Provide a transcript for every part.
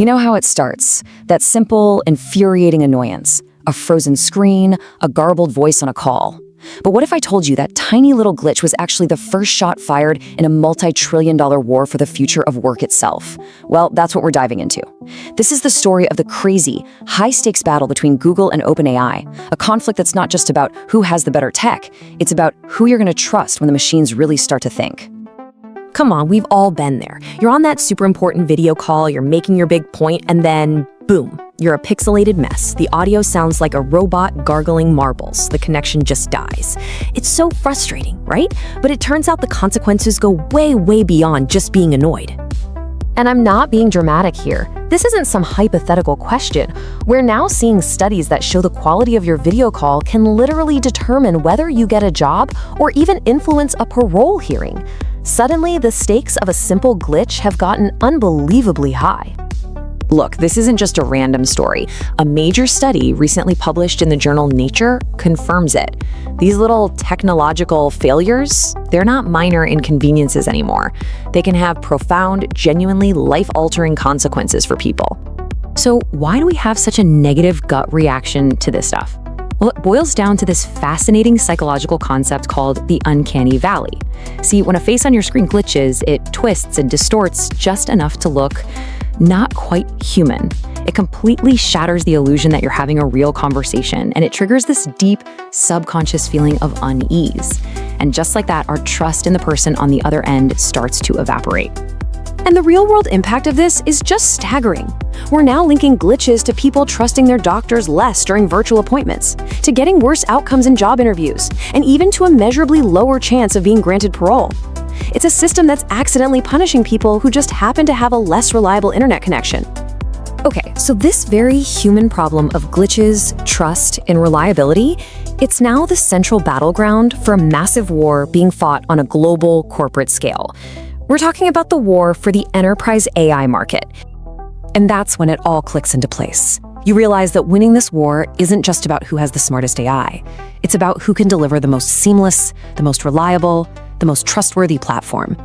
You know how it starts. That simple, infuriating annoyance. A frozen screen, a garbled voice on a call. But what if I told you that tiny little glitch was actually the first shot fired in a multi-trillion-dollar war for the future of work itself? Well, that's what we're diving into. This is the story of the crazy, high-stakes battle between Google and OpenAI, a conflict that's not just about who has the better tech, it's about who you're going to trust when the machines really start to think. Come on, we've all been there. You're on that super important video call, you're making your big point, and then boom, you're a pixelated mess. The audio sounds like a robot gargling marbles. The connection just dies. It's so frustrating, right? But it turns out the consequences go way, way beyond just being annoyed. And I'm not being dramatic here. This isn't some hypothetical question. We're now seeing studies that show the quality of your video call can literally determine whether you get a job or even influence a parole hearing. Suddenly, the stakes of a simple glitch have gotten unbelievably high. Look, this isn't just a random story. A major study recently published in the journal Nature confirms it. These little technological failures, they're not minor inconveniences anymore. They can have profound, genuinely life-altering consequences for people. So why do we have such a negative gut reaction to this stuff? Well, it boils down to this fascinating psychological concept called the uncanny valley. See, when a face on your screen glitches, it twists and distorts just enough to look not quite human. It completely shatters the illusion that you're having a real conversation, and it triggers this deep, subconscious feeling of unease. And just like that, our trust in the person on the other end starts to evaporate. And the real-world impact of this is just staggering. We're now linking glitches to people trusting their doctors less during virtual appointments, to getting worse outcomes in job interviews, and even to a measurably lower chance of being granted parole. It's a system that's accidentally punishing people who just happen to have a less reliable internet connection. Okay, so this very human problem of glitches, trust, and reliability, it's now the central battleground for a massive war being fought on a global corporate scale. We're talking about the war for the enterprise AI market. And that's when it all clicks into place. You realize that winning this war isn't just about who has the smartest AI. It's about who can deliver the most seamless, the most reliable, the most trustworthy platform.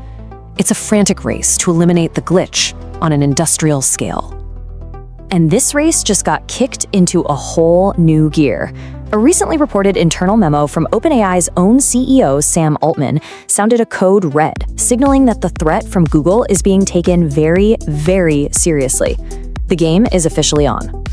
It's a frantic race to eliminate the glitch on an industrial scale. And this race just got kicked into a whole new gear. A recently reported internal memo from OpenAI's own CEO, Sam Altman, sounded a code red, signaling that the threat from Google is being taken very, very seriously. The game is officially on.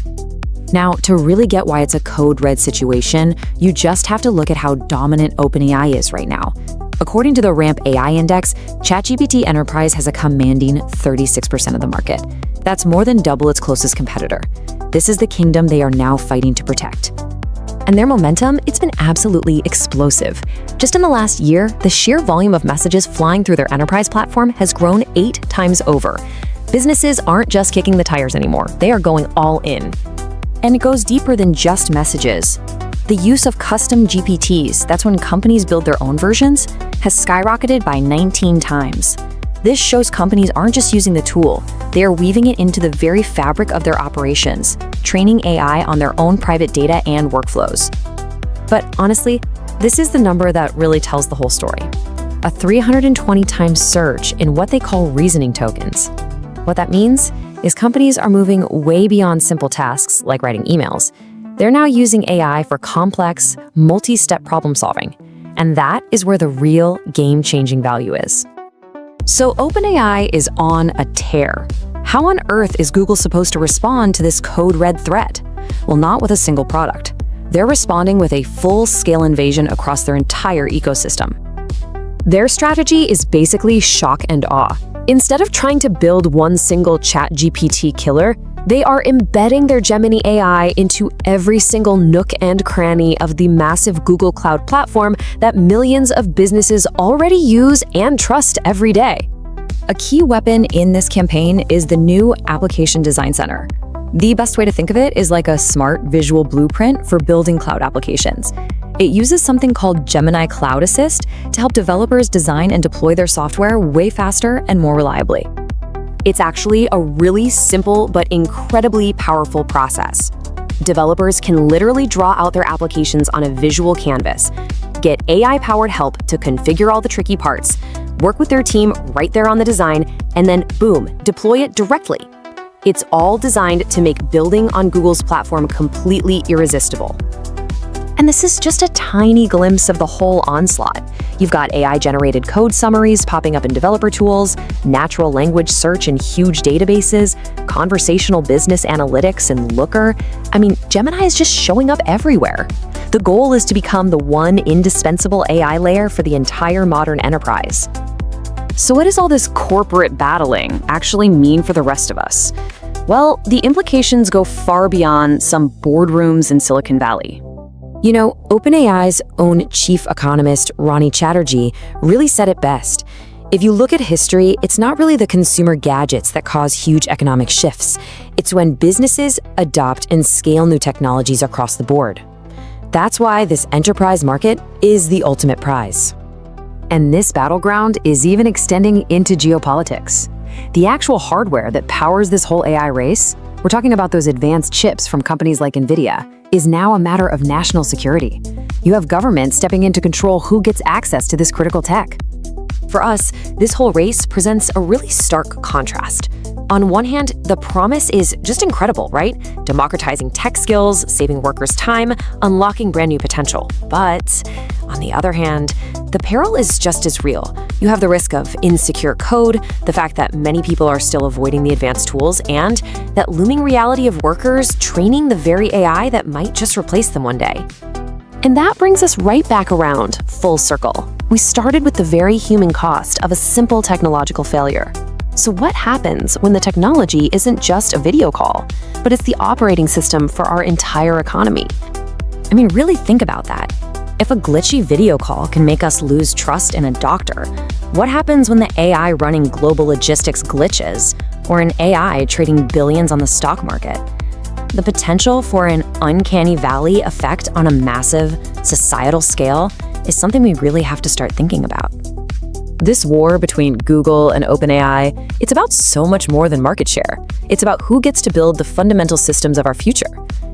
Now, to really get why it's a code red situation, you just have to look at how dominant OpenAI is right now. According to the RAMP AI Index, ChatGPT Enterprise has a commanding 36% of the market. That's more than double its closest competitor. This is the kingdom they are now fighting to protect. And their momentum, it's been absolutely explosive. Just in the last year, the sheer volume of messages flying through their enterprise platform has grown 8 times over. Businesses aren't just kicking the tires anymore, they are going all in. And it goes deeper than just messages. The use of custom GPTs, that's when companies build their own versions, has skyrocketed by 19 times. This shows companies aren't just using the tool, they are weaving it into the very fabric of their operations, training AI on their own private data and workflows. But honestly, this is the number that really tells the whole story. A 320 times surge in what they call reasoning tokens. What that means is companies are moving way beyond simple tasks like writing emails. They're now using AI for complex, multi-step problem solving. And that is where the real game-changing value is. So OpenAI is on a tear. How on earth is Google supposed to respond to this code red threat? Well, not with a single product. They're responding with a full-scale invasion across their entire ecosystem. Their strategy is basically shock and awe. Instead of trying to build one single ChatGPT killer, they are embedding their Gemini AI into every single nook and cranny of the massive Google Cloud platform that millions of businesses already use and trust every day. A key weapon in this campaign is the new Application Design Center. The best way to think of it is like a smart visual blueprint for building cloud applications. It uses something called Gemini Cloud Assist to help developers design and deploy their software way faster and more reliably. It's actually a really simple but incredibly powerful process. Developers can literally draw out their applications on a visual canvas, get AI-powered help to configure all the tricky parts, work with their team right there on the design, and then boom, deploy it directly. It's all designed to make building on Google's platform completely irresistible. And this is just a tiny glimpse of the whole onslaught. You've got AI-generated code summaries popping up in developer tools, natural language search in huge databases, conversational business analytics and Looker. I mean, Gemini is just showing up everywhere. The goal is to become the one indispensable AI layer for the entire modern enterprise. So what does all this corporate battling actually mean for the rest of us? Well, the implications go far beyond some boardrooms in Silicon Valley. You know, OpenAI's own chief economist, Ronnie Chatterjee, really said it best. If you look at history, it's not really the consumer gadgets that cause huge economic shifts. It's when businesses adopt and scale new technologies across the board. That's why this enterprise market is the ultimate prize. And this battleground is even extending into geopolitics. The actual hardware that powers this whole AI race, we're talking about those advanced chips from companies like NVIDIA, is now a matter of national security. You have governments stepping in to control who gets access to this critical tech. For us, this whole race presents a really stark contrast. On one hand, the promise is just incredible, right? Democratizing tech skills, saving workers time, unlocking brand new potential. But on the other hand, the peril is just as real. You have the risk of insecure code, the fact that many people are still avoiding the advanced tools, and that looming reality of workers training the very AI that might just replace them one day. And that brings us right back around, full circle. We started with the very human cost of a simple technological failure. So what happens when the technology isn't just a video call, but it's the operating system for our entire economy? I mean, really think about that. If a glitchy video call can make us lose trust in a doctor, what happens when the AI running global logistics glitches, or an AI trading billions on the stock market? The potential for an uncanny valley effect on a massive societal scale is something we really have to start thinking about. This war between Google and OpenAI, it's about so much more than market share. It's about who gets to build the fundamental systems of our future.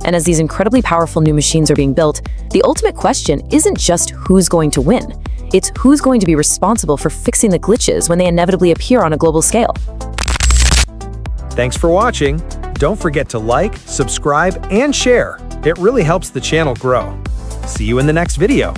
And as these incredibly powerful new machines are being built, the ultimate question isn't just who's going to win. It's who's going to be responsible for fixing the glitches when they inevitably appear on a global scale. Thanks for watching. Don't forget to like, subscribe, and share. It really helps the channel grow. See you in the next video.